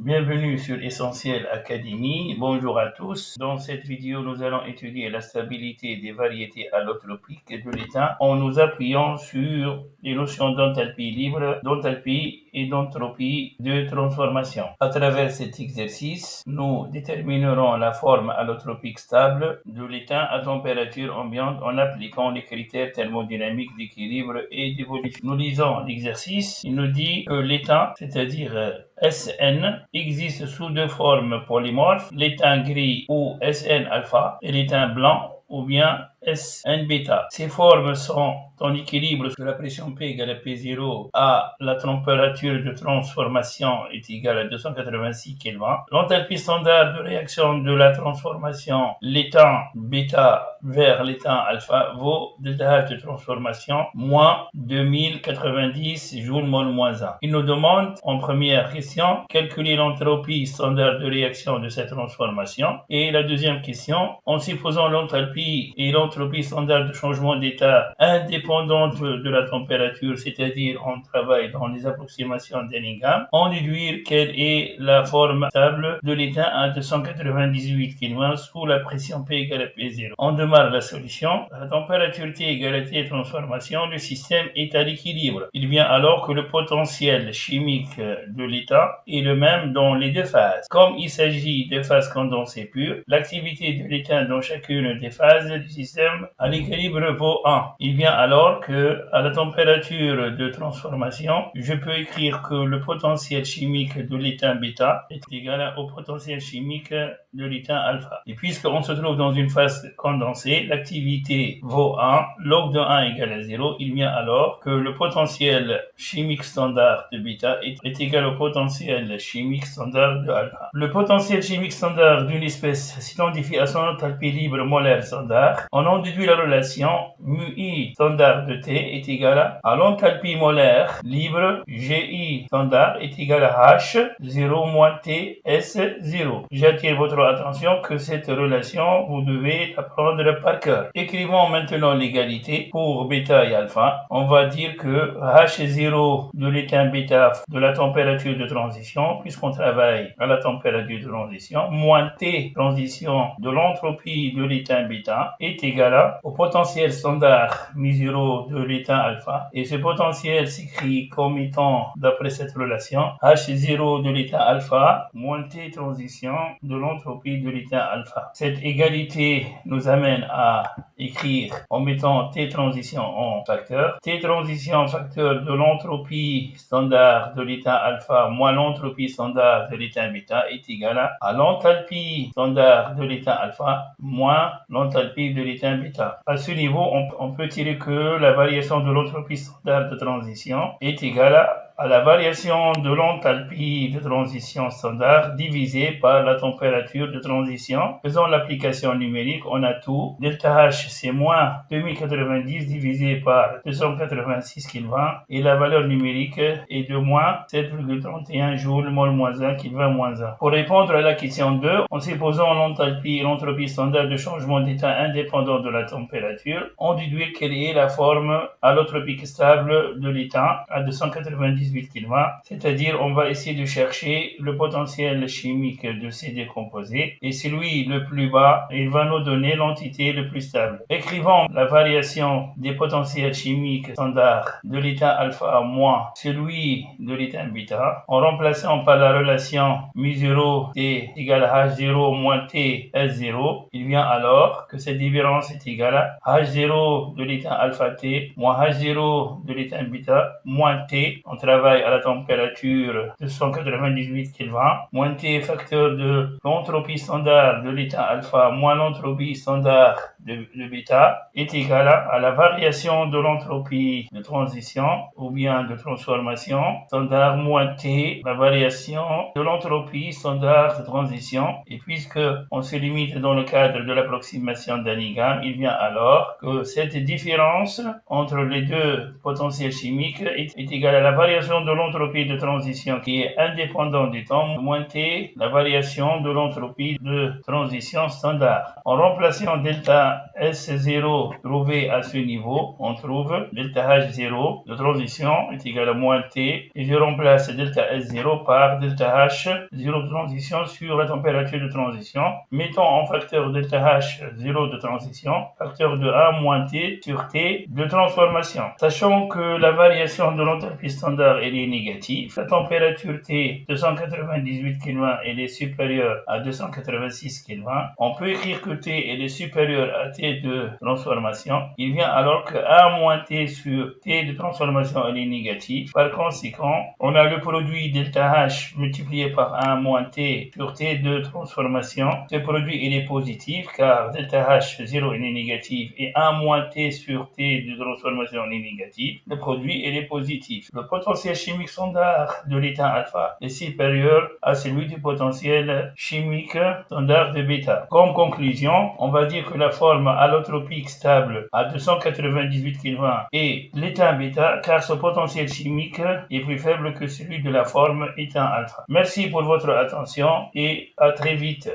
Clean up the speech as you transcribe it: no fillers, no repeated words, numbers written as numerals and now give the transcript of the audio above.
Bienvenue sur Essentiel Academy. Bonjour à tous. Dans cette vidéo, nous allons étudier la stabilité des variétés allotropiques de l'étain en nous appuyant sur les notions d'enthalpie libre, d'enthalpie et d'entropie de transformation. À travers cet exercice, nous déterminerons la forme allotropique stable de l'étain à température ambiante en appliquant les critères thermodynamiques d'équilibre et d'évolution. Nous lisons l'exercice. Il nous dit que l'étain, c'est-à-dire SN, existe sous deux formes polymorphes, l'étain gris ou SN-alpha et l'étain blanc ou bien SN-bêta. Ces formes sont en équilibre sous la pression P égale à P0 à la température de transformation est égale à 286 Kelvin. L'enthalpie standard de réaction de la transformation l'étain bêta vers l'étain alpha vaut delta H de transformation moins 2090 joules mol moins 1. Il nous demande en première question calculer l'entropie standard de réaction de cette transformation et la deuxième question en supposant l'enthalpie et l'entropie standard de changement d'état indépendantes de la température, c'est-à-dire on travaille dans les approximations d'Enningham, en déduire quelle est la forme stable de l'étain à 298 Kelvin sous la pression P égale à P0. On démarre la solution. À température T égale à T transformation, le système est à l'équilibre. Il vient alors que le potentiel chimique de l'état est le même dans les deux phases. Comme il s'agit de phases condensées pures, l'activité de l'étain dans chacune des phases du système à l'équilibre vaut 1. Il vient alors que à la température de transformation, je peux écrire que le potentiel chimique de l'étain bêta est égal au potentiel chimique de l'étain alpha. Et puisqu'on se trouve dans une phase condensée, l'activité vaut 1, log de 1 égale à 0, il vient alors que le potentiel chimique standard de bêta est égal au potentiel chimique standard de alpha. Le potentiel chimique standard d'une espèce s'identifie à son enthalpie libre molaire standard. On en déduit la relation mu-i standard de T est égal à l'enthalpie molaire libre GI standard est égal à H0 moins T S0. J'attire votre attention que cette relation, vous devez la prendre par cœur. Écrivons maintenant l'égalité pour bêta et alpha. On va dire que H0 de l'étain bêta de la température de transition, puisqu'on travaille à la température de transition, moins T transition de l'entropie de l'étain bêta est égal au potentiel standard mu0 de l'étain alpha. Et ce potentiel s'écrit comme étant, d'après cette relation, H0 de l'étain alpha moins T transition de l'entropie de l'étain alpha. Cette égalité nous amène à écrire en mettant T transition en facteur. T transition facteur de l'entropie standard de l'étain alpha moins l'entropie standard de l'étain bêta est égal à l'enthalpie standard de l'étain alpha moins l'enthalpie de l'étain bêta. À ce niveau, on peut tirer que la variation de l'entropie standard de transition est égale à la variation de l'enthalpie de transition standard divisée par la température de transition. Faisons l'application numérique, on a tout. Delta H, c'est moins 2090 divisé par 286 Kelvin et la valeur numérique est de moins 7,31 joules mol moins 1 Kelvin moins 1. Pour répondre à la question 2, en supposant l'enthalpie et l'entropie standard de changement d'état indépendant de la température, on déduit quelle est la forme allotropique stable de l'état à 298 Kelvin, c'est-à-dire on va essayer de chercher le potentiel chimique de ces deux composés et celui le plus bas, il va nous donner l'entité le plus stable. Écrivons la variation des potentiels chimiques standards de l'étain alpha moins celui de l'étain bêta en remplaçant par la relation mu0 t égale à H0 moins t S0. Il vient alors que cette différence est égale à H0 de l'étain alpha t moins H0 de l'étain bêta moins t. On travaille à la température de 198 Kelvin, moins T facteur de l'entropie standard de l'étain alpha moins l'entropie standard de bêta est égal à la variation de l'entropie de transition ou bien de transformation standard moins T, la variation de l'entropie standard de transition. Et puisque on se limite dans le cadre de l'approximation d'Enningham, il vient alors que cette différence entre les deux potentiels chimiques est égale à la variation de l'entropie de transition qui est indépendante du temps moins T, la variation de l'entropie de transition standard. En remplaçant delta delta S0 trouvé à ce niveau, on trouve delta H0 de transition est égal à moins T, et je remplace delta S0 par delta H0 de transition sur la température de transition. Mettons en facteur delta H0 de transition, facteur de 1 moins T sur T de transformation. Sachant que la variation de l'enthalpie standard elle est négative, la température T 298 Kelvin elle est supérieure à 286 Kelvin, on peut écrire que T elle est supérieure à T de transformation. Il vient alors que 1 moins T sur T de transformation elle est négative. Par conséquent, on a le produit delta H multiplié par 1 moins T sur T de transformation. Ce produit il est positif car delta H0 il est négatif et 1 moins T sur T de transformation est négatif. Le produit il est positif. Le potentiel chimique standard de l'état alpha est supérieur à celui du potentiel chimique standard de bêta. Comme conclusion, on va dire que la forme allotropique stable à 298 Kelvin est l'état bêta car son potentiel chimique est plus faible que celui de la forme état alpha. Merci pour votre attention et à très vite.